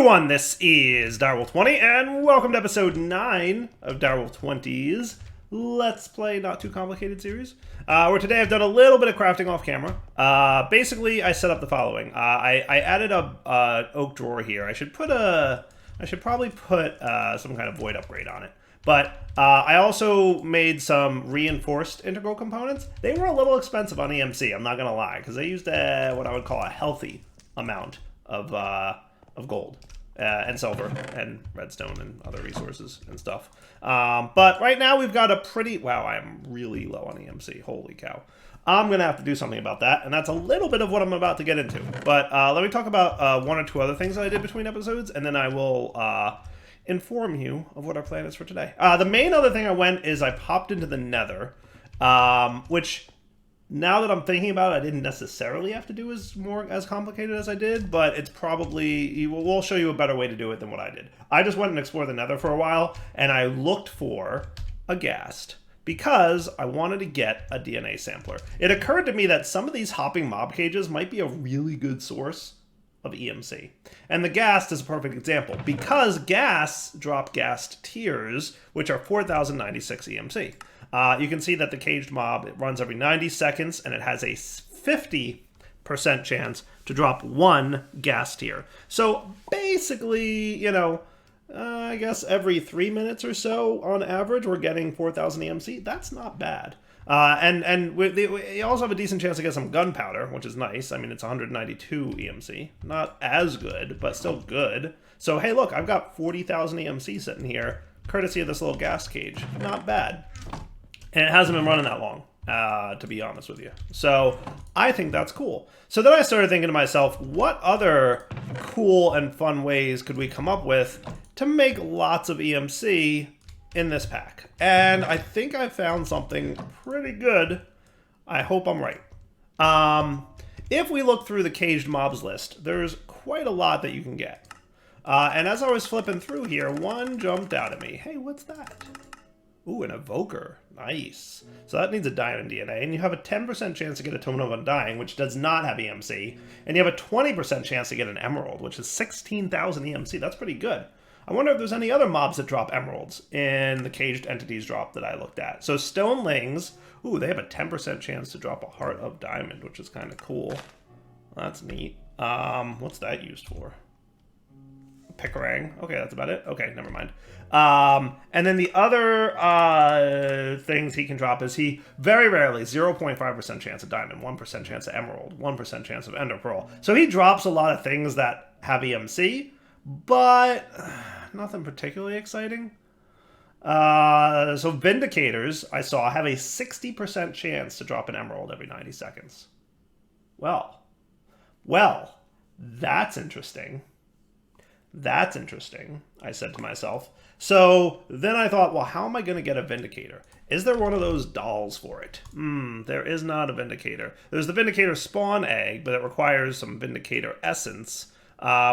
everyone, this is Direwolf20, and welcome to episode 9 of Direwolf20's Let's Play Not Too Complicated series, where today I've done a little bit of crafting off camera. Basically, I set up the following. I added a oak drawer here. I should probably put some kind of void upgrade on it. But I also made some reinforced integral components. They were a little expensive on EMC, I'm not going to lie, because they used what I would call a healthy amount of gold and silver and redstone and other resources and stuff. But right now we've got a pretty... Wow, I'm really low on EMC. Holy cow. I'm going to have to do something about that, and that's a little bit of what I'm about to get into. But let me talk about one or two other things that I did between episodes, and then I will... inform you of what our plan is for today. The main other thing I went is I popped into the Nether, which now that I'm thinking about it, I didn't necessarily have to do as complicated as I did, but it's probably, we'll show you a better way to do it than what I did. I just went and explored the Nether for a while, and I looked for a ghast because I wanted to get a DNA sampler. It occurred to me that some of these hopping mob cages might be a really good source of EMC. And the ghast is a perfect example because ghasts drop ghast tiers, which are 4,096 EMC. You can see that the caged mob, it runs every 90 seconds and it has a 50% chance to drop one ghast tier. So basically, you know, I guess every 3 minutes or so on average, we're getting 4,000 EMC. That's not bad. And we also have a decent chance to get some gunpowder, which is nice. I mean, it's 192 EMC. Not as good, but still good. So, hey, look, I've got 40,000 EMC sitting here, courtesy of this little gas cage. Not bad. And it hasn't been running that long, to be honest with you. So, I think that's cool. So then I started thinking to myself, what other cool and fun ways could we come up with to make lots of EMC in this pack? And I think I found something pretty good. I hope I'm right. If we look through the caged mobs list, there's quite a lot that you can get. And as I was flipping through here, one jumped out at me. Hey, what's that? Ooh, an evoker. Nice. So that needs a diamond DNA, and you have a 10% chance to get a totem of undying, which does not have EMC, and you have a 20% chance to get an emerald, which is 16,000 EMC. That's pretty good. I wonder if there's any other mobs that drop emeralds in the caged entities drop that I looked at. So stonelings, ooh, they have a 10% chance to drop a heart of diamond, which is kind of cool. That's neat. What's that used for? Picarang. Okay, that's about it. Okay, never mind. And then the other things he can drop is he very rarely 0.5% chance of diamond, 1% chance of emerald, 1% chance of ender pearl. So he drops a lot of things that have EMC, but nothing particularly exciting. So Vindicators, I saw, have a 60% chance to drop an emerald every 90 seconds. Well, that's interesting. That's interesting, I said to myself. So then I thought, well, how am I going to get a Vindicator? Is there one of those dolls for it? There is not a Vindicator. There's the Vindicator spawn egg, but it requires some Vindicator essence,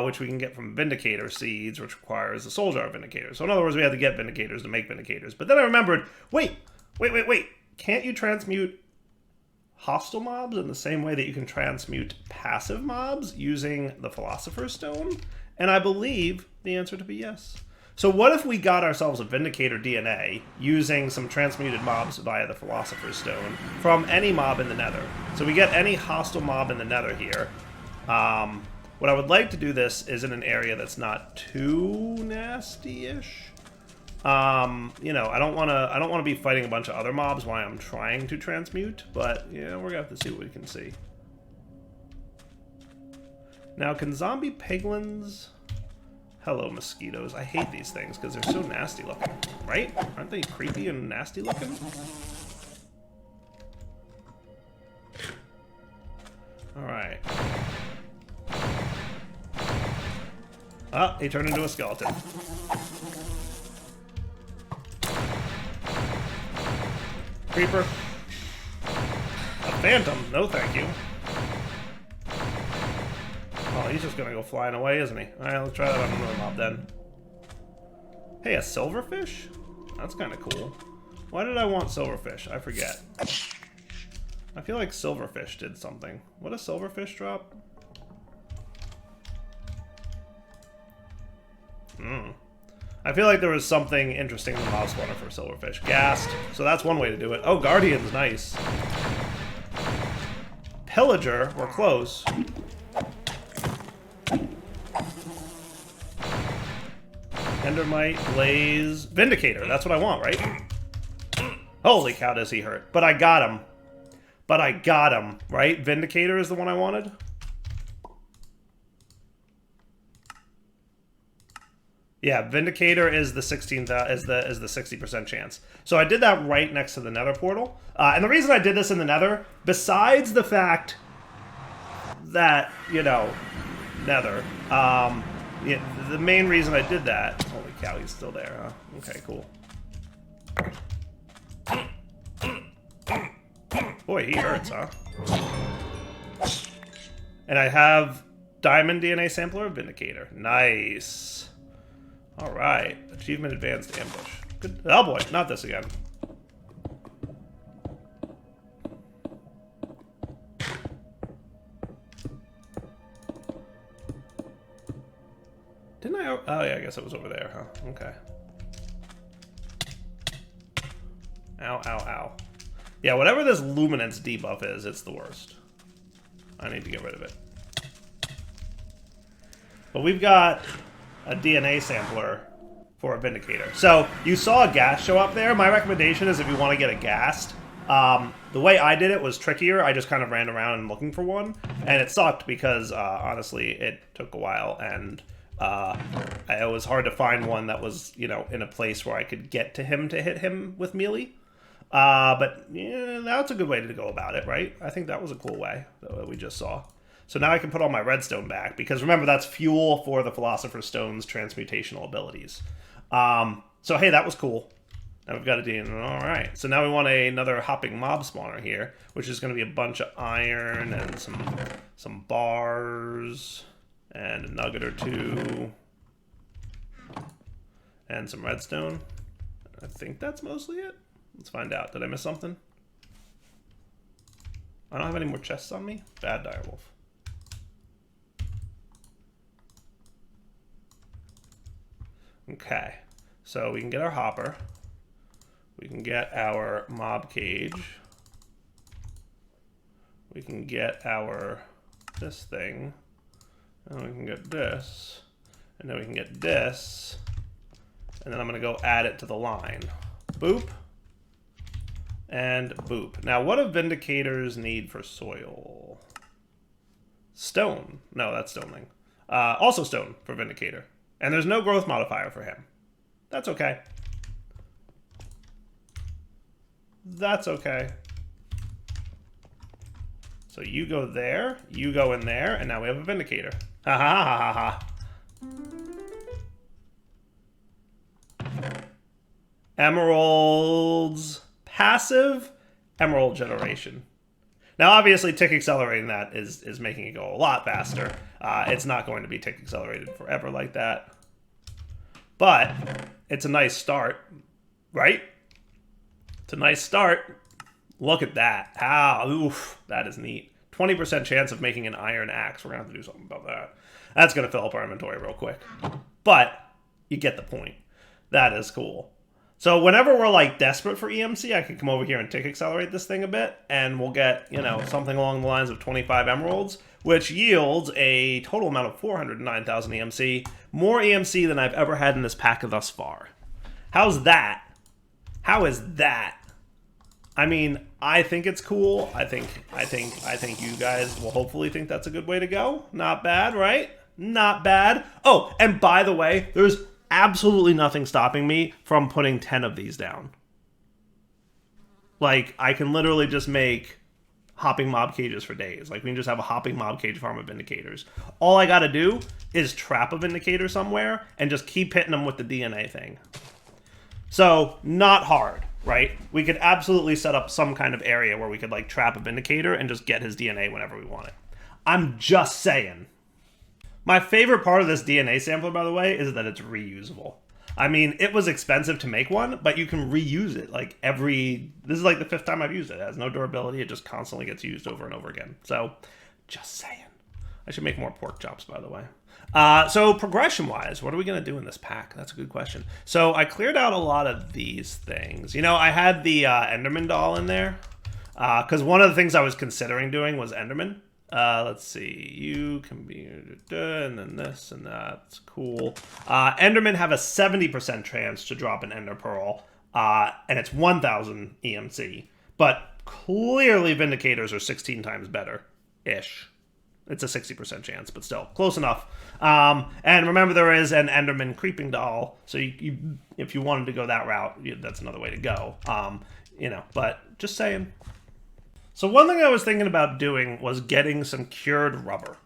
which we can get from Vindicator seeds, which requires the soul jar Vindicator. So in other words, we had to get Vindicators to make Vindicators. But then I remembered, wait. Can't you transmute hostile mobs in the same way that you can transmute passive mobs using the Philosopher's Stone? And I believe the answer to be yes. So what if we got ourselves a Vindicator DNA using some transmuted mobs via the Philosopher's Stone from any mob in the Nether? So we get any hostile mob in the Nether here. What I would like to do this is in an area that's not too nasty-ish. You know, I don't want to be fighting a bunch of other mobs while I'm trying to transmute, but yeah, we're gonna have to see what we can see. Now, can zombie piglins... Hello, mosquitoes. I hate these things because they're so nasty looking, right? Aren't they creepy and nasty looking? Alright. Ah, he turned into a skeleton. Creeper. A phantom. No, thank you. Oh, he's just gonna go flying away, isn't he? Alright, let's try that on another mob then. Hey, a silverfish? That's kind of cool. Why did I want silverfish? I forget. I feel like silverfish did something. What does silverfish drop? I feel like there was something interesting in the mob spawner for silverfish. Gassed. So that's one way to do it. Oh, Guardian's nice. Pillager, we're close. Endermite, Blaze, Vindicator. That's what I want, right? Holy cow, does he hurt. But I got him. But I got him, right? Vindicator is the one I wanted. Yeah, Vindicator is the 60% chance. So I did that right next to the Nether portal. And the reason I did this in the Nether, besides the fact that, you know, Nether, yeah, the main reason I did that... Holy cow, he's still there, huh? Okay, cool. Boy, he hurts, huh? And I have Diamond DNA Sampler of Vindicator. Nice. Alright. Achievement Advanced Ambush. Good. Oh boy, not this again. Didn't I? Oh yeah, I guess it was over there, huh? Okay. Ow, ow, ow. Yeah, whatever this luminance debuff is, it's the worst. I need to get rid of it. But we've got a DNA sampler for a Vindicator. So, you saw a ghast show up there. My recommendation is if you want to get a ghast, the way I did it was trickier. I just kind of ran around and looking for one. And it sucked because, honestly, it took a while. And it was hard to find one that was, you know, in a place where I could get to him to hit him with melee. But yeah, that's a good way to go about it, right? I think that was a cool way that we just saw. So now I can put all my redstone back, because remember, that's fuel for the Philosopher's Stone's transmutational abilities. So hey, that was cool. Now we've got a DNA. Alright, so now we want another hopping mob spawner here, which is going to be a bunch of iron and some bars and a nugget or two and some redstone. I think that's mostly it. Let's find out. Did I miss something? I don't have any more chests on me? Bad direwolf. Okay. So we can get our hopper. We can get our mob cage. We can get our this thing. And we can get this. And then we can get this. And then I'm going to go add it to the line. Boop. And boop. Now, what do Vindicators need for soil? Stone. No, that's stoneling. Also stone for Vindicator. And there's no growth modifier for him. That's okay. That's okay. So you go there, you go in there, and now we have a Vindicator. Ha ha ha ha ha. Emeralds. Passive emerald generation. Now, obviously, tick accelerating that is making it go a lot faster. It's not going to be tick accelerated forever like that. But it's a nice start, right? It's a nice start. Look at that. Ah, oof, that is neat. 20% chance of making an iron axe. We're going to have to do something about that. That's going to fill up our inventory real quick. But you get the point. That is cool. So whenever we're like desperate for EMC, I can come over here and tick accelerate this thing a bit, and we'll get, you know, something along the lines of 25 emeralds, which yields a total amount of 409,000 EMC, more EMC than I've ever had in this pack thus far. How's that? How is that? I mean, I think it's cool. I think you guys will hopefully think that's a good way to go. Not bad, right? Not bad. Oh, and by the way, there's absolutely nothing stopping me from putting 10 of these down. Like, I can literally just make hopping mob cages for days. Like, we can just have a hopping mob cage farm of Vindicators. All I gotta do is trap a Vindicator somewhere and just keep hitting them with the DNA thing. So, not hard, right? We could absolutely set up some kind of area where we could, like, trap a Vindicator and just get his DNA whenever we want it. I'm just saying. My favorite part of this DNA sampler, by the way, is that it's reusable. I mean, it was expensive to make one, but you can reuse it. Like this is like the 5th time I've used it. It has no durability. It just constantly gets used over and over again. So, just saying. I should make more pork chops, by the way. So progression-wise, what are we going to do in this pack? That's a good question. So I cleared out a lot of these things. You know, I had the Enderman doll in there because one of the things I was considering doing was Enderman. Let's see. You can be... and then this and that. It's cool. Endermen have a 70% chance to drop an Ender Pearl, and it's 1,000 EMC. But clearly Vindicators are 16 times better-ish. It's a 60% chance, but still close enough. And remember, there is an Enderman creeping doll, so you if you wanted to go that route, that's another way to go. You know, but just saying. So one thing I was thinking about doing was getting some cured rubber,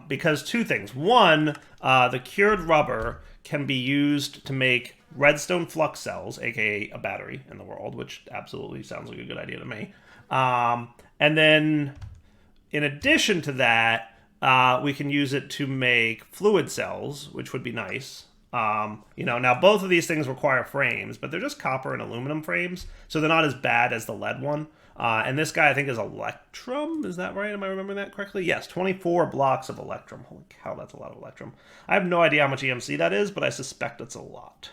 because two things. One, the cured rubber can be used to make redstone flux cells, aka a battery in the world, which absolutely sounds like a good idea to me. And then, in addition to that, we can use it to make fluid cells, which would be nice. You know, now both of these things require frames, but they're just copper and aluminum frames, so they're not as bad as the lead one. And this guy, I think, is Electrum. Is that right? Am I remembering that correctly? Yes, 24 blocks of Electrum. Holy cow, that's a lot of Electrum. I have no idea how much EMC that is, but I suspect it's a lot.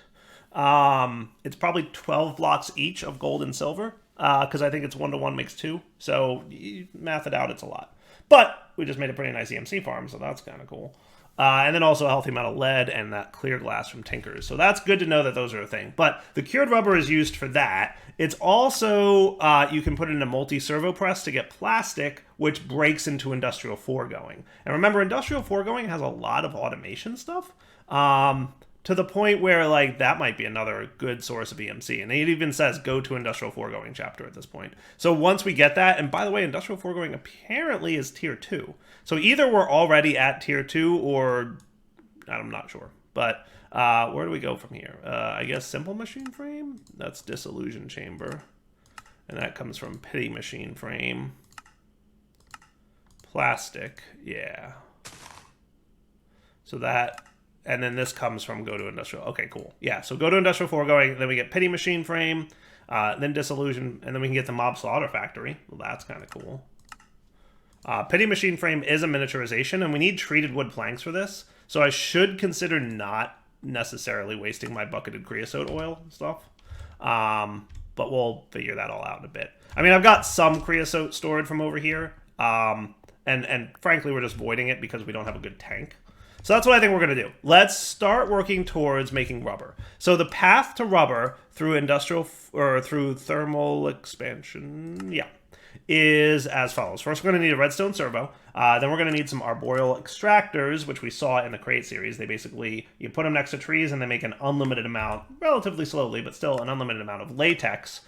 It's probably 12 blocks each of gold and silver, because I think it's 1-to-1 makes 2. So you math it out, it's a lot. But we just made a pretty nice EMC farm, so that's kind of cool. And then also a healthy amount of lead and that clear glass from Tinkers. So that's good to know that those are a thing. But the cured rubber is used for that. It's also, you can put it in a multi-servo press to get plastic, which breaks into Industrial 4 going. And remember, Industrial 4 going has a lot of automation stuff. To the point where, like, that might be another good source of EMC. And it even says, go to Industrial 4 going chapter at this point. So once we get that, and by the way, Industrial 4 going apparently is tier 2. So either we're already at tier 2 or I'm not sure. But where do we go from here? I guess Simple Machine Frame? That's Disillusion Chamber. And that comes from Pity Machine Frame. Plastic, yeah. So that... And then this comes from go to Industrial. Okay, cool. Yeah, so go to Industrial 4 going, then we get Pity Machine Frame, then Disillusion, and then we can get the Mob Slaughter Factory. Well, that's kind of cool. Pity Machine Frame is a miniaturization, and we need treated wood planks for this. So I should consider not necessarily wasting my bucketed creosote oil stuff. But we'll figure that all out in a bit. I mean, I've got some creosote stored from over here. And frankly, we're just voiding it because we don't have a good tank. So that's what I think we're going to do. Let's start working towards making rubber. So the path to rubber through industrial or through thermal expansion, yeah, is as follows. First, we're going to need a redstone servo. Then we're going to need some arboreal extractors, which we saw in the crate series. They basically, you put them next to trees and they make an unlimited amount, relatively slowly, but still an unlimited amount of latex,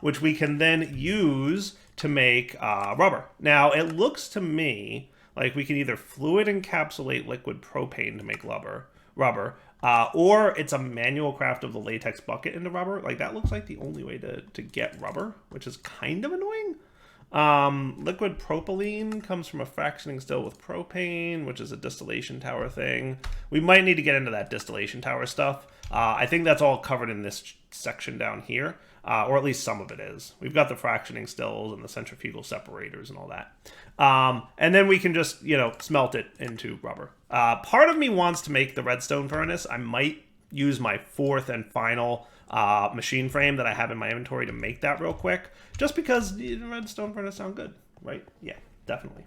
which we can then use to make rubber. Now, it looks to me like we can either fluid encapsulate liquid propane to make rubber, or it's a manual craft of the latex bucket into rubber. Like, that looks like the only way to get rubber, which is kind of annoying. Liquid propylene comes from a fractioning still with propane, which is a distillation tower thing. We might need to get into that distillation tower stuff. I think that's all covered in this section down here, or at least some of it is. We've got the fractioning stills and the centrifugal separators and all that. And then we can just, you know, smelt it into rubber. Part of me wants to make the redstone furnace. I might use my fourth and final machine frame that I have in my inventory to make that real quick, just because the redstone furnace sound good, right? Yeah, definitely.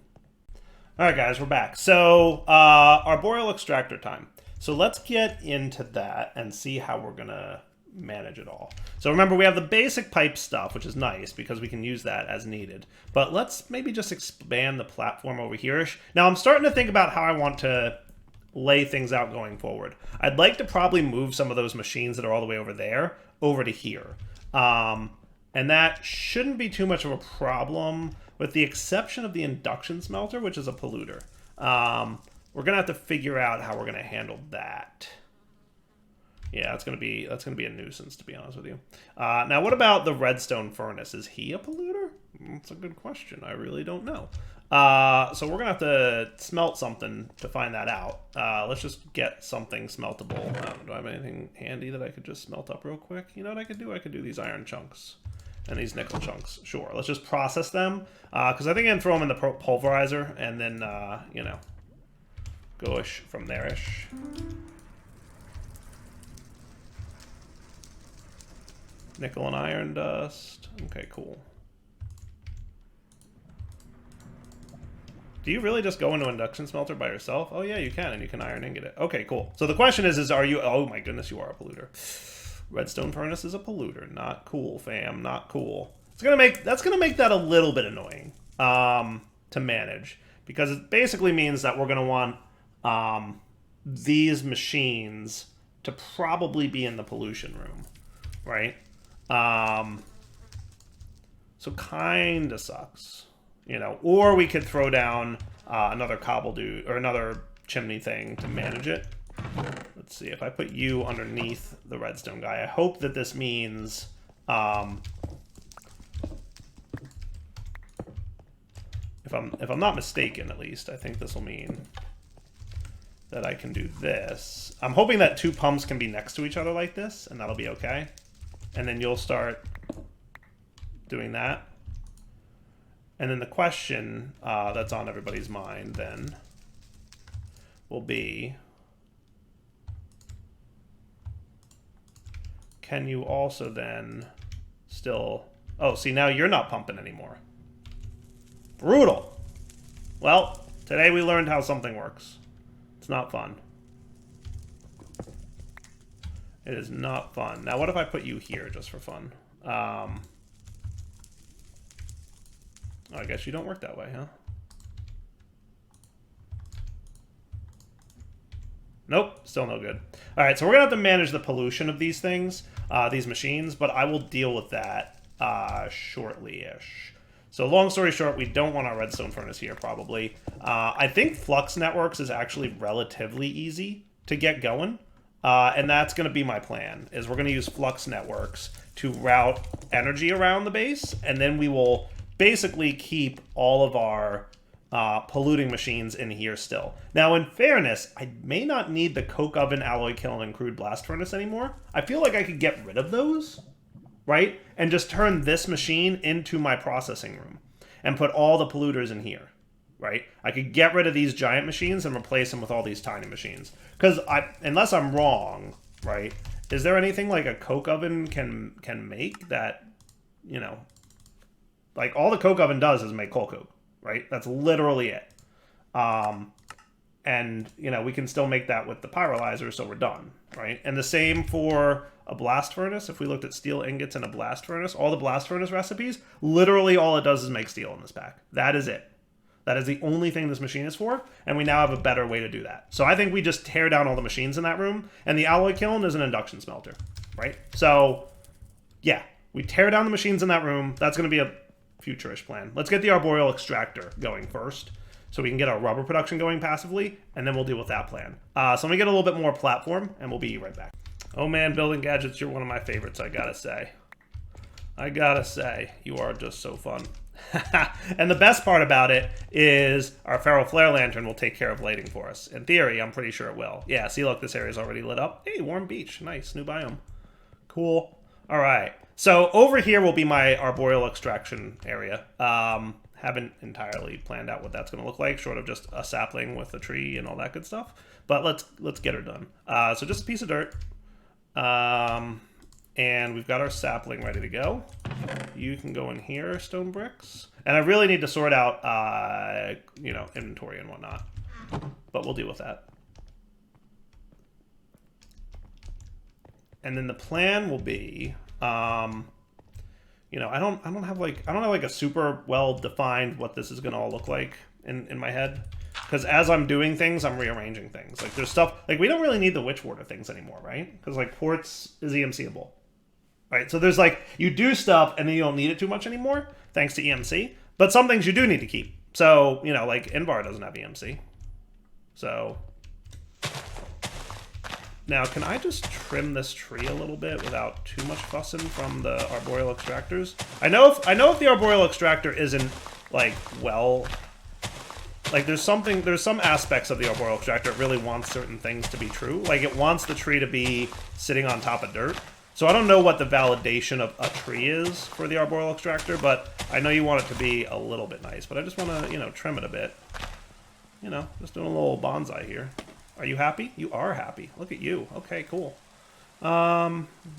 All right, guys, we're back. So Arboreal Extractor time. So let's get into that and see how we're gonna manage it all. So remember, we have the basic pipe stuff, which is nice because we can use that as needed. But let's maybe just expand the platform over here. Now I'm starting to think about how I want to lay things out going forward. I'd like to probably move some of those machines that are all the way over there over to here. And that shouldn't be too much of a problem, with the exception of the induction smelter, which is a polluter. We're gonna have to figure out how we're gonna handle that. Yeah, that's gonna be a nuisance, to be honest with you. Now, what about the redstone furnace? Is he a polluter? That's a good question. I really don't know. So we're gonna have to smelt something to find that out. Let's just get something smeltable. Do I have anything handy that I could just smelt up real quick? You know what I could do? I could do these iron chunks and these nickel chunks. Sure, let's just process them, because I think I can throw them in the pulverizer and then, you know, Go-ish from there-ish. Nickel and iron dust. Okay, cool. Do you really just go into induction smelter by yourself? Oh yeah, you can, and you can iron ingot it. Okay, cool. So the question is are you... Oh my goodness, you are a polluter. Redstone furnace is a polluter. Not cool, fam. Not cool. It's gonna make... That's gonna make that a little bit annoying to manage. Because it basically means that we're gonna want these machines to probably be in the pollution room. Right? So kinda sucks. You know, or we could throw down another cobble dude or another chimney thing to manage it. Let's see if I put you underneath the redstone guy. I hope that this means if I'm not mistaken, at least I think this will mean that I can do this. I'm hoping that two pumps can be next to each other like this, and that'll be okay. And then you'll start doing that. And then the question that's on everybody's mind then will be, can you also then still... Oh, see, now you're not pumping anymore. Brutal. Well, today we learned how something works. It's not fun. It is not fun. Now, what if I put you here just for fun? I guess you don't work that way, huh? Nope, still no good. All right, so we're gonna have to manage the pollution of these things, these machines, but I will deal with that shortly-ish. So long story short, we don't want our redstone furnace here, probably. I think Flux Networks is actually relatively easy to get going, and that's gonna be my plan, is we're gonna use Flux Networks to route energy around the base, and then we will basically keep all of our polluting machines in here still. Now, in fairness, I may not need the coke oven, alloy kiln, and crude blast furnace anymore. I feel like I could get rid of those, right? And just turn this machine into my processing room and put all the polluters in here, right? I could get rid of these giant machines and replace them with all these tiny machines. Because unless I'm wrong, right, is there anything like a coke oven can make that, you know, like, all the coke oven does is make coal coke, right? That's literally it. And, you know, we can still make that with the pyrolyzer, so we're done, right? And the same for a blast furnace. If we looked at steel ingots in a blast furnace, all the blast furnace recipes, literally all it does is make steel in this pack. That is it. That is the only thing this machine is for, and we now have a better way to do that. So I think we just tear down all the machines in that room, and the alloy kiln is an induction smelter, right? So, yeah, we tear down the machines in that room. That's going to be a future-ish plan. Let's get the Arboreal Extractor going first, so we can get our rubber production going passively, and then we'll deal with that plan. So let me get a little bit more platform, and we'll be right back. Oh man, building gadgets, you're one of my favorites, I gotta say. I gotta say, you are just so fun. And the best part about it is our Feral Flare Lantern will take care of lighting for us. In theory, I'm pretty sure it will. Yeah, see, look, this area's already lit up. Hey, warm beach. Nice, new biome. Cool. All right. So over here will be my arboreal extraction area. Haven't entirely planned out what that's going to look like, short of just a sapling with a tree and all that good stuff. But let's get her done. So just a piece of dirt. And we've got our sapling ready to go. You can go in here, stone bricks. And I really need to sort out, you know, inventory and whatnot. But we'll deal with that. And then the plan will be, you know, I don't have like a super well defined what this is gonna all look like in my head, because as I'm doing things, I'm rearranging things. Like there's stuff like we don't really need the witch water things anymore, right? Because like quartz is EMCable, right? So there's like you do stuff and then you don't need it too much anymore thanks to EMC. But some things you do need to keep. So you know, like Invar doesn't have EMC, so. Now, can I just trim this tree a little bit without too much fussing from the Arboreal Extractors? I know if the Arboreal Extractor isn't, like, well... Like, there's some aspects of the Arboreal Extractor that really wants certain things to be true. Like, it wants the tree to be sitting on top of dirt. So I don't know what the validation of a tree is for the Arboreal Extractor, but I know you want it to be a little bit nice. But I just want to, you know, trim it a bit. you know, just doing a little bonsai here. Are you happy? You are happy. Look at you. Okay, cool.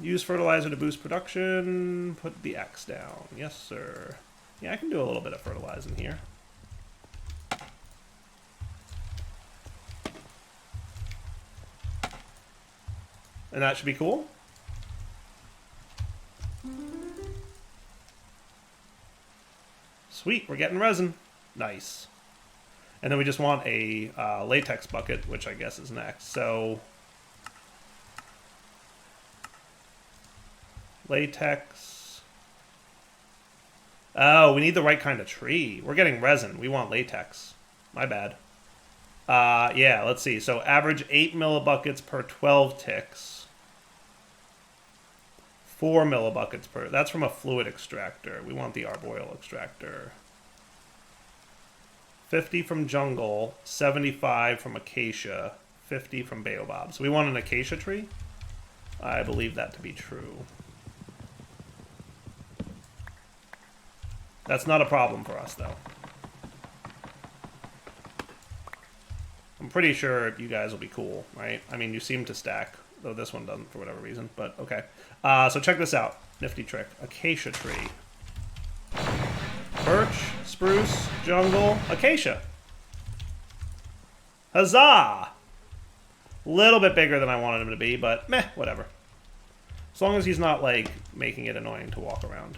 Use fertilizer to boost production. Put the X down. Yes, sir. Yeah, I can do a little bit of fertilizing here. And that should be cool. Sweet, we're getting resin. Nice. And then we just want a latex bucket, which I guess is next. So, latex. Oh, we need the right kind of tree. We're getting resin. We want latex. My bad. Yeah, let's see. So, average 8 millibuckets per 12 ticks. 4 millibuckets per... That's from a fluid extractor. We want the Arboreal Extractor. 50 from jungle, 75 from acacia, 50 from baobab. So we want an acacia tree? I believe that to be true. That's not a problem for us, though. I'm pretty sure you guys will be cool, right? I mean, you seem to stack, though this one doesn't for whatever reason, but okay. So check this out. Nifty trick. Acacia tree. Birch, spruce, jungle, acacia. Huzzah! Little bit bigger than I wanted him to be, but meh, whatever. As long as he's not, like, making it annoying to walk around.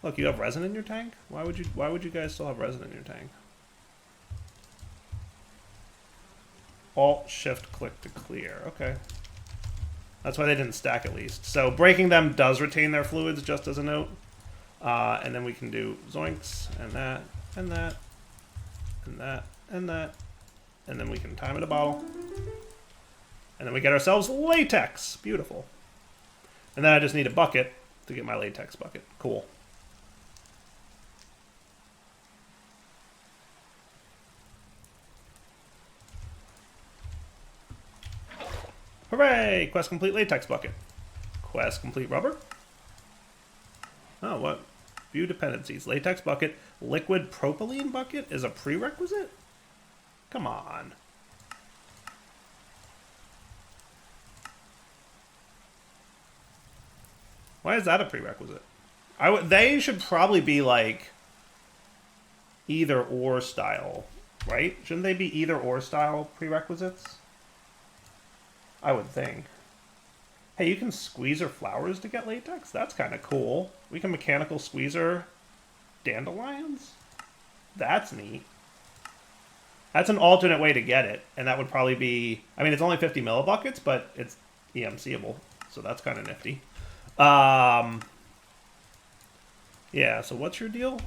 Look, you have resin in your tank? Why would you guys still have resin in your tank? Alt-Shift-Click to clear. Okay. That's why they didn't stack at least. So breaking them does retain their fluids, just as a note. And then we can do zoinks, and that, and that, and that, and that. And then we can time it a bottle. And then we get ourselves latex. Beautiful. And then I just need a bucket to get my latex bucket. Cool. Hooray! Quest complete latex bucket. Quest complete rubber. Oh, what? View dependencies. Latex bucket. Liquid propylene bucket is a prerequisite? Come on. Why is that a prerequisite? They should probably be like either or style, right? Shouldn't they be either or style prerequisites? I would think. Hey, you can squeezer flowers to get latex? That's kind of cool. We can mechanical squeezer dandelions? That's neat. That's an alternate way to get it, and that would probably be... I mean, it's only 50 millibuckets, but it's EMCable, so that's kind of nifty. Yeah, so what's your deal?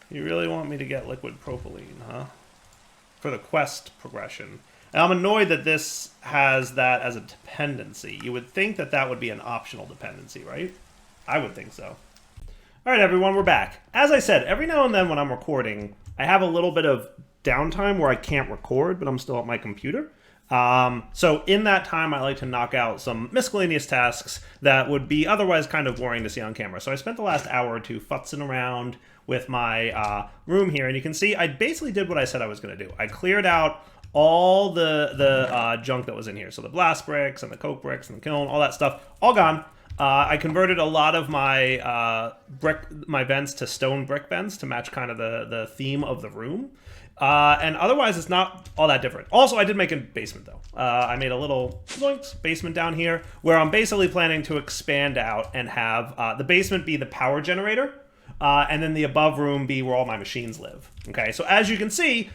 You really want me to get liquid propylene, huh? For the quest progression. And I'm annoyed that this has that as a dependency. You would think that that would be an optional dependency, right? I would think so. All right, everyone, we're back. As I said, every now and then when I'm recording, I have a little bit of downtime where I can't record, but I'm still at my computer. So in that time, I like to knock out some miscellaneous tasks that would be otherwise kind of boring to see on camera. So I spent the last hour or two futzing around with my room here, and you can see I basically did what I said I was going to do. I cleared out all the junk that was in here. So the blast bricks and the coke bricks and the kiln, all that stuff, all gone. I converted a lot of my my vents to stone brick vents to match kind of the theme of the room. And otherwise, it's not all that different. Also, I did make a basement, though. I made a little zoinks basement down here where I'm basically planning to expand out and have the basement be the power generator. And then the above room be where all my machines live. Okay, so as you can see,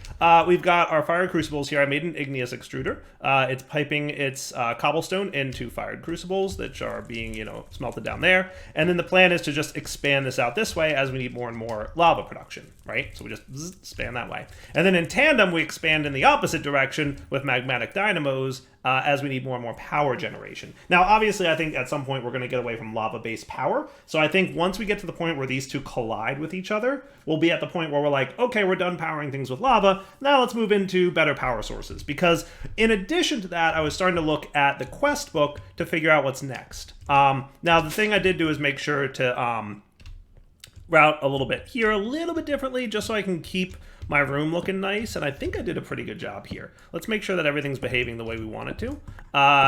we've got our fire crucibles here. I made an igneous extruder. It's piping its cobblestone into fired crucibles that are being, smelted down there. And then the plan is to just expand this out this way as we need more and more lava production, right? So we just expand that way. And then in tandem, we expand in the opposite direction with magmatic dynamos as we need more and more power generation. Now, obviously, I think at some point we're going to get away from lava-based power. So I think once we get to the point where these two collide with each other, we'll be at the point where we're like, okay, we're done powering things with lava. Now let's move into better power sources. Because in addition to that, I was starting to look at the quest book to figure out what's next. Now, the thing I did do is make sure to route a little bit here, a little bit differently, just so I can keep my room looking nice, and I think I did a pretty good job here. Let's make sure that everything's behaving the way we want it to.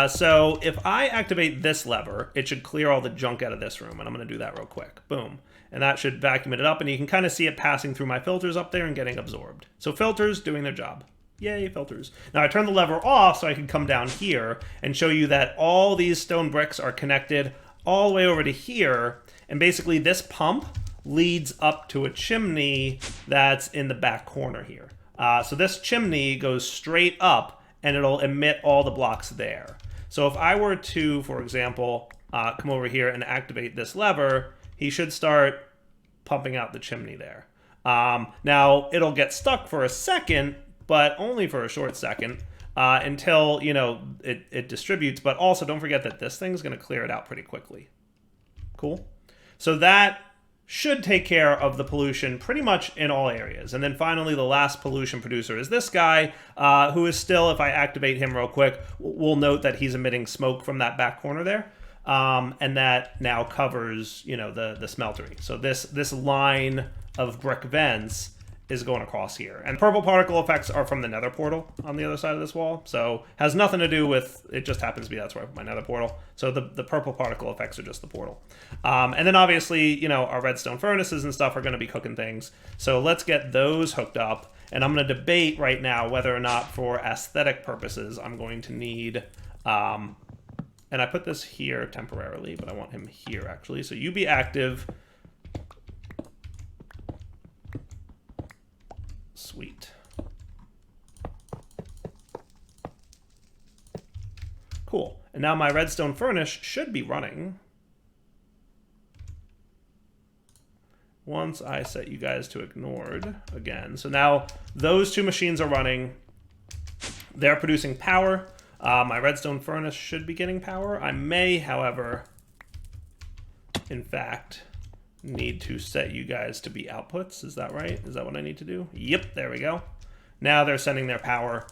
So if I activate this lever, it should clear all the junk out of this room, and I'm going to do that real quick. Boom. And that should vacuum it up, and you can kind of see it passing through my filters up there and getting absorbed. So filters doing their job. Yay, filters. Now I turn the lever off so I can come down here and show you that all these stone bricks are connected all the way over to here, and basically this pump leads up to a chimney that's in the back corner here. So this chimney goes straight up and it'll emit all the blocks there. So if I were to, for example, come over here and activate this lever, he should start pumping out the chimney there. Now it'll get stuck for a second, but only for a short second until, you know, it distributes. But also don't forget that this thing's going to clear it out pretty quickly. Cool. So that should take care of the pollution pretty much in all areas. And then finally, the last pollution producer is this guy, who is still, if I activate him real quick, we'll note that he's emitting smoke from that back corner there. And that now covers, you know, the smeltery. So this line of brick vents is going across here. And purple particle effects are from the nether portal on the other side of this wall. So has nothing to do with, it just happens to be that's where I put my nether portal. So the purple particle effects are just the portal. And then obviously, you know, our redstone furnaces and stuff are going to be cooking things. So let's get those hooked up. And I'm going to debate right now whether or not for aesthetic purposes, I'm going to need, and I put this here temporarily, but I want him here actually. So you be active. Sweet. Cool. And now my redstone furnace should be running once I set you guys to ignored again. So now those two machines are running. They're producing power. My redstone furnace should be getting power. I may, however, in fact, need to set you guys to be outputs. Is that right? Is that what I need to do? Yep, there we go. Now they're sending their power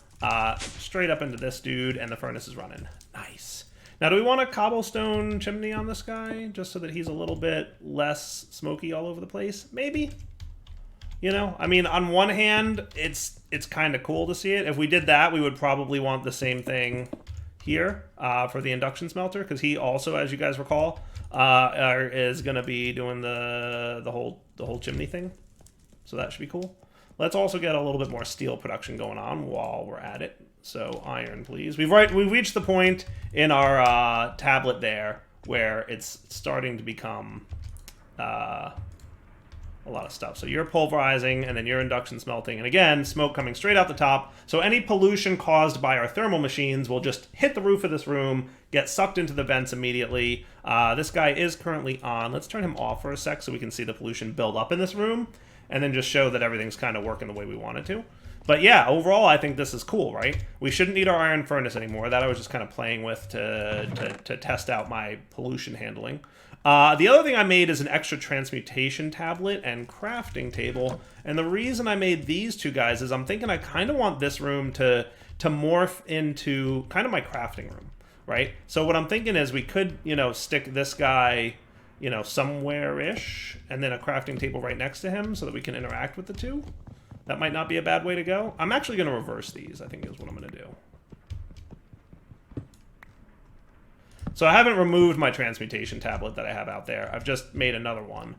straight up into this dude, and the furnace is running. Nice. Now, do we want a cobblestone chimney on this guy, just so that he's a little bit less smoky all over the place? Maybe. You know, I mean, on one hand, it's kind of cool to see it. If we did that, we would probably want the same thing here for the induction smelter, because he also, as you guys recall, is going to be doing the whole chimney thing. So that should be cool. Let's also get a little bit more steel production going on while we're at it. So iron, please. We've reached the point in our tablet there where it's starting to become a lot of stuff. So you're pulverizing, and then you're induction smelting, and again, smoke coming straight out the top. So any pollution caused by our thermal machines will just hit the roof of this room, get sucked into the vents immediately. This guy is currently on. Let's turn him off for a sec so we can see the pollution build up in this room, and then just show that everything's kind of working the way we want it to. But yeah, overall, I think this is cool, right? We shouldn't need our iron furnace anymore. That I was just kind of playing with to test out my pollution handling. The other thing I made is an extra transmutation tablet and crafting table. And the reason I made these two guys is I'm thinking I kind of want this room to morph into kind of my crafting room, right? So what I'm thinking is we could, you know, stick this guy, you know, somewhere-ish, and then a crafting table right next to him so that we can interact with the two. That might not be a bad way to go. I'm actually going to reverse these, I think is what I'm going to do. So I haven't removed my transmutation tablet that I have out there. I've just made another one,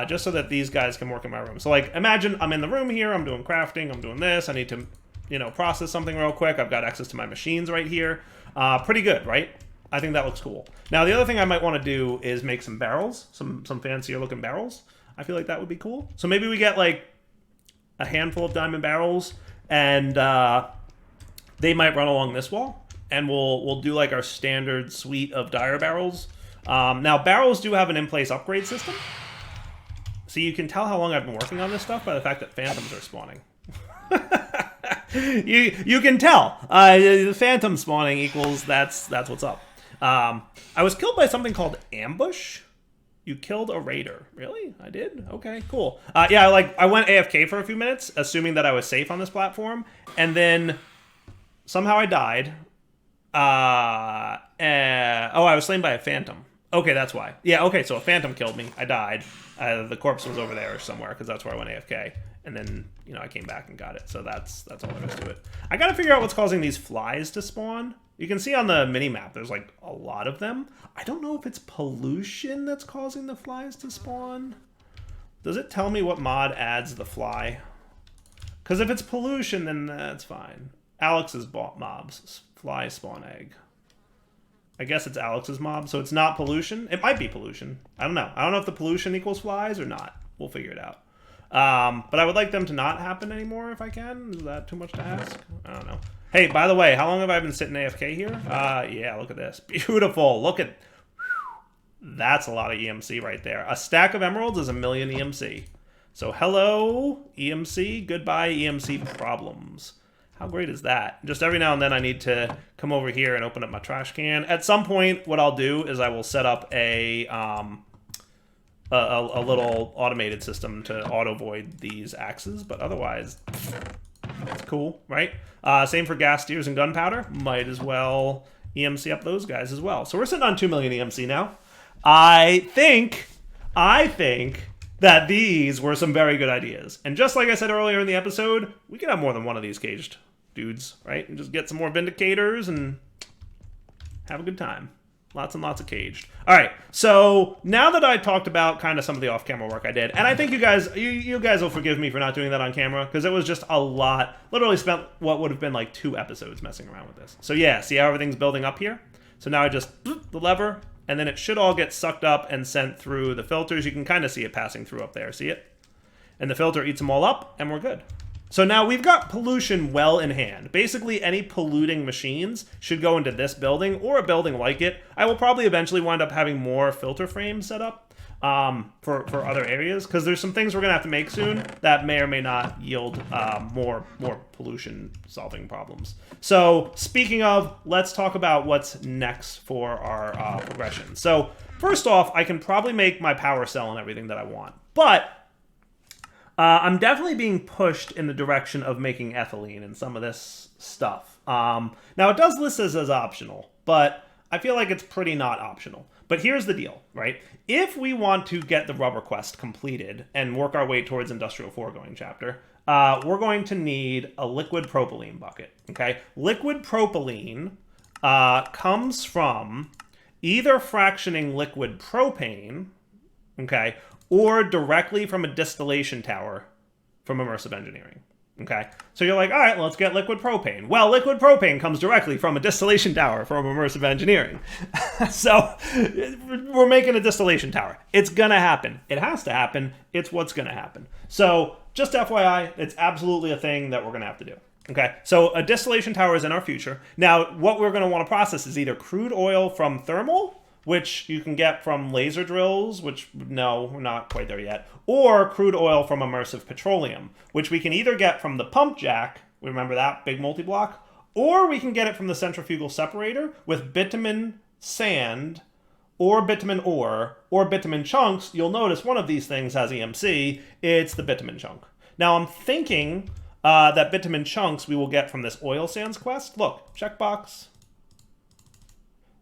just so that these guys can work in my room. So like, imagine I'm in the room here, I'm doing crafting, I'm doing this, I need to, you know, process something real quick. I've got access to my machines right here. Pretty good, right? I think that looks cool. Now, the other thing I might want to do is make some barrels, some fancier looking barrels. I feel like that would be cool. So maybe we get like a handful of diamond barrels, and they might run along this wall. And we'll do like our standard suite of dire barrels. Now, barrels do have an in-place upgrade system. So you can tell how long I've been working on this stuff by the fact that phantoms are spawning. you can tell. The phantom spawning equals that's what's up. I was killed by something called ambush. You killed a raider. Really? I did? Okay, cool. Yeah, I went AFK for a few minutes, assuming that I was safe on this platform, and then somehow I died. Oh, I was slain by a phantom. Okay, that's why. Yeah, okay, so a phantom killed me. I died. The corpse was over there somewhere, because that's where I went AFK. And then, you know, I came back and got it. So that's all there is to it. I gotta figure out what's causing these flies to spawn. You can see on the mini-map, there's, like, a lot of them. I don't know if it's pollution that's causing the flies to spawn. Does it tell me what mod adds the fly? Because if it's pollution, then that's fine. Alex's mobs. Fly spawn egg. I guess it's Alex's mob, so it's not pollution. It might be pollution. I don't know. I don't know if the pollution equals flies or not. We'll figure it out. But I would like them to not happen anymore if I can. Is that too much to ask? I don't know. Hey, by the way, how long have I been sitting AFK here? Yeah, look at this. Beautiful. Look at... That's a lot of EMC right there. A stack of emeralds is 1,000,000 EMC. So hello, EMC. Goodbye, EMC problems. How great is that? Just every now and then I need to come over here and open up my trash can. At some point, what I'll do is I will set up a little automated system to auto-void these axes, but otherwise, it's cool, right? Same for gas steers and gunpowder. Might as well EMC up those guys as well. So we're sitting on 2,000,000 EMC now. I think that these were some very good ideas. And just like I said earlier in the episode, we can have more than one of these caged dudes, right? And just get some more Vindicators and have a good time. Lots and lots of caged. All right, so now that I talked about kind of some of the off-camera work I did, and I think you guys will forgive me for not doing that on camera, because it was just a lot. Literally spent what would have been like 2 episodes messing around with this. So yeah, see how everything's building up here? So now I just boop the lever, and then it should all get sucked up and sent through the filters. You can kind of see it passing through up there. See it? And the filter eats them all up, and we're good. So now we've got pollution well in hand. Basically, any polluting machines should go into this building or a building like it. I will probably eventually wind up having more filter frames set up for other areas, because there's some things we're gonna have to make soon that may or may not yield more pollution solving problems. So speaking of, let's talk about what's next for our progression. So first off, I can probably make my power cell and everything that I want, but I'm definitely being pushed in the direction of making ethylene and some of this stuff. Now, it does list this as optional, but I feel like it's pretty not optional. But here's the deal, right? If we want to get the rubber quest completed and work our way towards Industrial Foregoing chapter, we're going to need a liquid propylene bucket, okay? Liquid propylene comes from either fractioning liquid propane, okay, or directly from a distillation tower from immersive engineering, okay? So you're like, all right, let's get liquid propane. Well, liquid propane comes directly from a distillation tower from immersive engineering. So we're making a distillation tower. It's gonna happen. It has to happen. It's what's gonna happen. So just FYI, it's absolutely a thing that we're gonna have to do. Okay, so a distillation tower is in our future. Now, what we're gonna wanna process is either crude oil from thermal, which you can get from laser drills, which, no, we're not quite there yet, or crude oil from immersive petroleum, which we can either get from the pump jack, remember that big multi-block, or we can get it from the centrifugal separator with bitumen sand, or bitumen ore, or bitumen chunks. You'll notice one of these things has EMC, it's the bitumen chunk. Now I'm thinking that bitumen chunks we will get from this oil sands quest. Look, checkbox,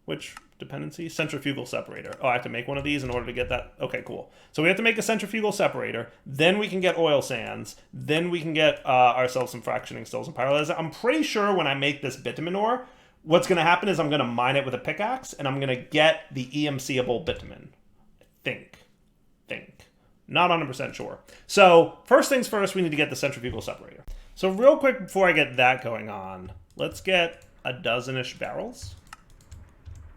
which dependency? Centrifugal separator. Oh, I have to make one of these in order to get that. Okay, cool. So we have to make a centrifugal separator, then we can get oil sands, then we can get ourselves some fractioning stills and pyrolysis. I'm pretty sure when I make this bitumen ore, what's going to happen is I'm going to mine it with a pickaxe, and I'm going to get the EMC-able bitumen. I think. Not 100% sure. So first things first, we need to get the centrifugal separator. So real quick before I get that going on, let's get a dozen-ish barrels.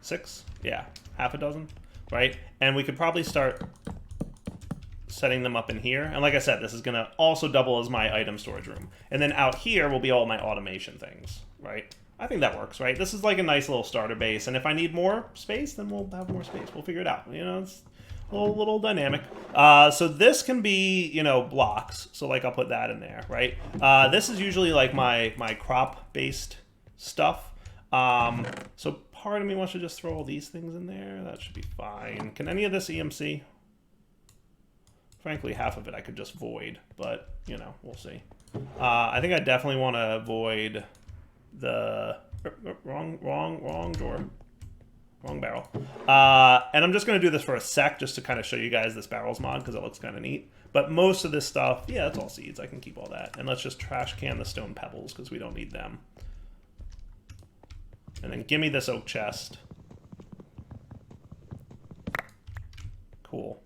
6? Yeah, half a dozen, right? And we could probably start setting them up in here. And like I said, this is going to also double as my item storage room. And then out here will be all my automation things, right? I think that works, right? This is like a nice little starter base. And if I need more space, then we'll have more space. We'll figure it out. You know, it's a little dynamic. So this can be, you know, blocks. So like I'll put that in there, right? This is usually like my crop-based stuff. So part of me wants to just throw all these things in there. That should be fine. Can any of this EMC? Frankly, half of it I could just void, but, you know, we'll see. I think I definitely want to avoid the... Wrong drawer. Wrong barrel. And I'm just going to do this for a sec just to kind of show you guys this barrels mod because it looks kind of neat. But most of this stuff, yeah, it's all seeds. I can keep all that. And let's just trash can the stone pebbles because we don't need them. And then give me this oak chest. Cool.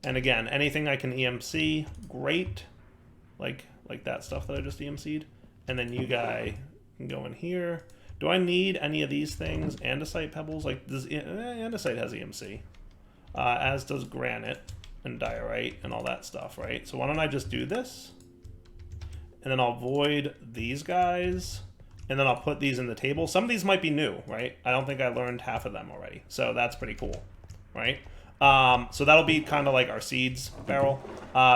And again, anything I can EMC, great. Like that stuff that I just EMC'd. And then you guy can go in here. Do I need any of these things? Andesite pebbles? Like, this, andesite has EMC. As does granite and diorite and all that stuff, right? So why don't I just do this? And then I'll void these guys. And then I'll put these in the table. Some of these might be new, right? I don't think I learned half of them already. So that's pretty cool, right? So that'll be kind of like our seeds barrel.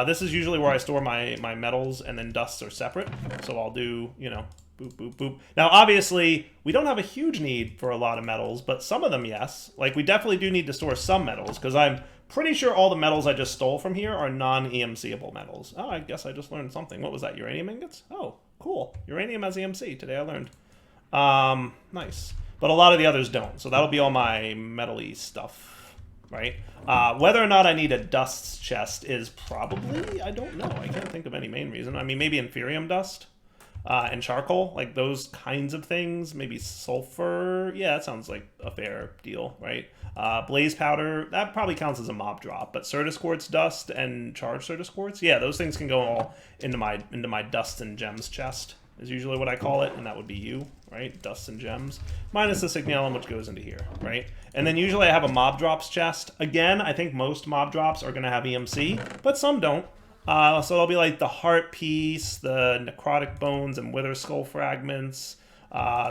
This is usually where I store my metals, and then dusts are separate. So I'll do, you know, boop, boop, boop. Now, obviously, we don't have a huge need for a lot of metals, but some of them, yes. Like, we definitely do need to store some metals, because I'm pretty sure all the metals I just stole from here are non-EMCable metals. Oh, I guess I just learned something. What was that, uranium ingots? Oh, cool. Uranium has EMC. Today I learned. Nice. But a lot of the others don't, so that'll be all my metal-y stuff, right? Whether or not I need a dust chest is probably, I don't know. I can't think of any main reason. I mean, maybe inferium dust. And charcoal, like those kinds of things, maybe sulfur. Yeah, that sounds like a fair deal, right? Blaze powder, that probably counts as a mob drop, but Certus quartz dust and charged Certus quartz, yeah, those things can go all into my dust and gems chest, is usually what I call it, and that would be you, right? Dust and gems, minus the signalum, which goes into here, right? And then usually I have a mob drops chest. Again, I think most mob drops are going to have EMC, but some don't. So it'll be like the heart piece, the necrotic bones and wither skull fragments,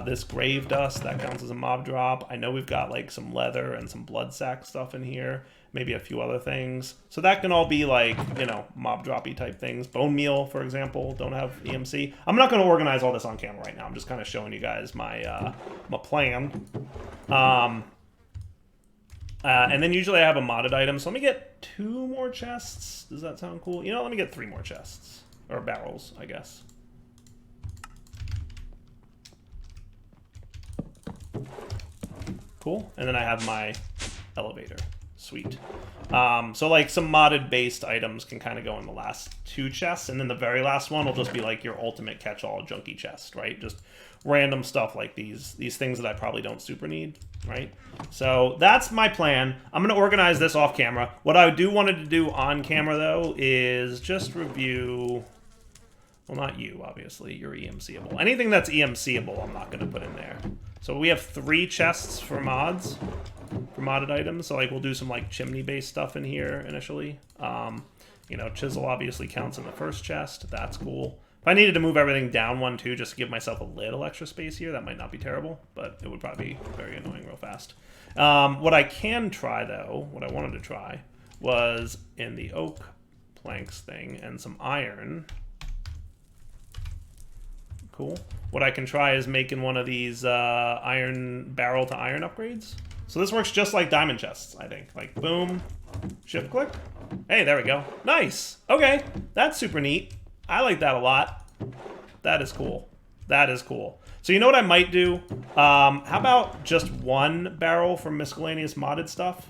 this grave dust, that counts as a mob drop. I know we've got like some leather and some blood sack stuff in here, maybe a few other things. So that can all be like, you know, mob droppy type things. Bone meal, for example, don't have EMC. I'm not going to organize all this on camera right now. I'm just kind of showing you guys my, my plan. And then usually I have a modded item, so let me get 2 more chests. Does that sound cool? You know, let me get 3 more chests. Or barrels, I guess. Cool. And then I have my elevator. Sweet. So like some modded based items can kind of go in the last 2 chests, and then the very last one will just be like your ultimate catch-all junky chest, right? Just random stuff like these things that I probably don't super need, right? So that's my plan. I'm going to organize this off camera. What I do wanted to do on camera, though, is just review... Well, not you, obviously. You're EMCable. Anything that's EMCable, I'm not going to put in there. So we have 3 chests for mods, for modded items. So, like, we'll do some, like, chimney-based stuff in here initially. You know, chisel obviously counts in the first chest. That's cool. If I needed to move everything down 1, 2, just to give myself a little extra space here, that might not be terrible, but it would probably be very annoying real fast. What I can try, though, what I wanted to try, was in the oak planks thing and some iron. Cool. What I can try is making one of these iron barrel to iron upgrades. So this works just like diamond chests, I think. Like, boom, shift click. Hey, there we go. Nice. Okay, that's super neat. I like that a lot. That is cool. That is cool. So you know what I might do? How about just 1 barrel for miscellaneous modded stuff?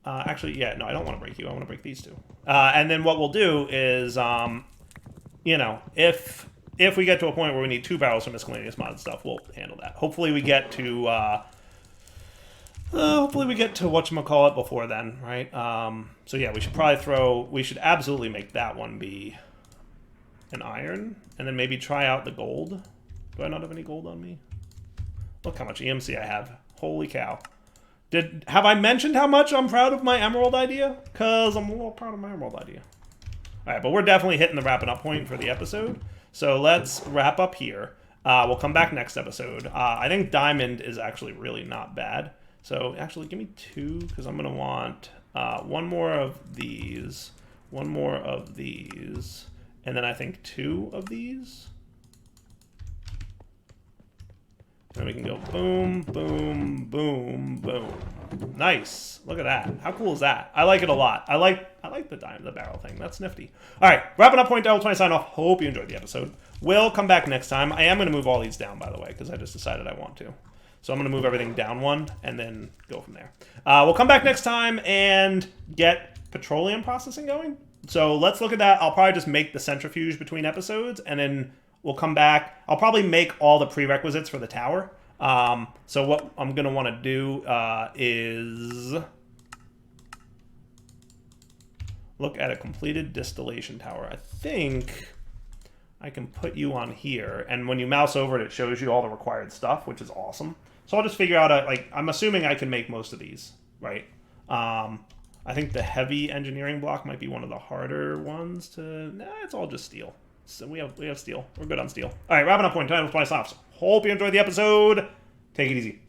Actually, yeah, no, I don't want to break you. I want to break these 2. And then what we'll do is, you know, if we get to a point where we need 2 barrels for miscellaneous modded stuff, we'll handle that. Hopefully we get to, whatchamacallit before then, right? So yeah, we should probably we should absolutely make that one be an iron, and then maybe try out the gold. Do I not have any gold on me? Look how much EMC I have. Holy cow. Have I mentioned how much I'm proud of my emerald idea? Because I'm a little proud of my emerald idea. Alright, but we're definitely hitting the wrapping up point for the episode. So let's wrap up here. We'll come back next episode. I think diamond is actually really not bad. So actually, give me 2, because I'm going to want 1 more of these, 1 more of these, and then I think 2 of these. Then we can go boom, boom, boom, boom. Nice. Look at that. How cool is that? I like it a lot. I like the barrel thing. That's nifty. All right, wrapping up point Darwell 20 sign off. Hope you enjoyed the episode. We'll come back next time. I am going to move all these down, by the way, because I just decided I want to. So I'm going to move everything down one and then go from there. We'll come back next time and get petroleum processing going. So let's look at that. I'll probably just make the centrifuge between episodes, and then we'll come back. I'll probably make all the prerequisites for the tower. So what I'm going to want to do is look at a completed distillation tower. I think I can put you on here, and when you mouse over it, it shows you all the required stuff, which is awesome. So I'll just figure out, I'm assuming I can make most of these, right? I think the heavy engineering block might be one of the harder ones to... Nah, it's all just steel. So we have steel. We're good on steel. All right, wrapping up point time with 20 stops. Hope you enjoyed the episode. Take it easy.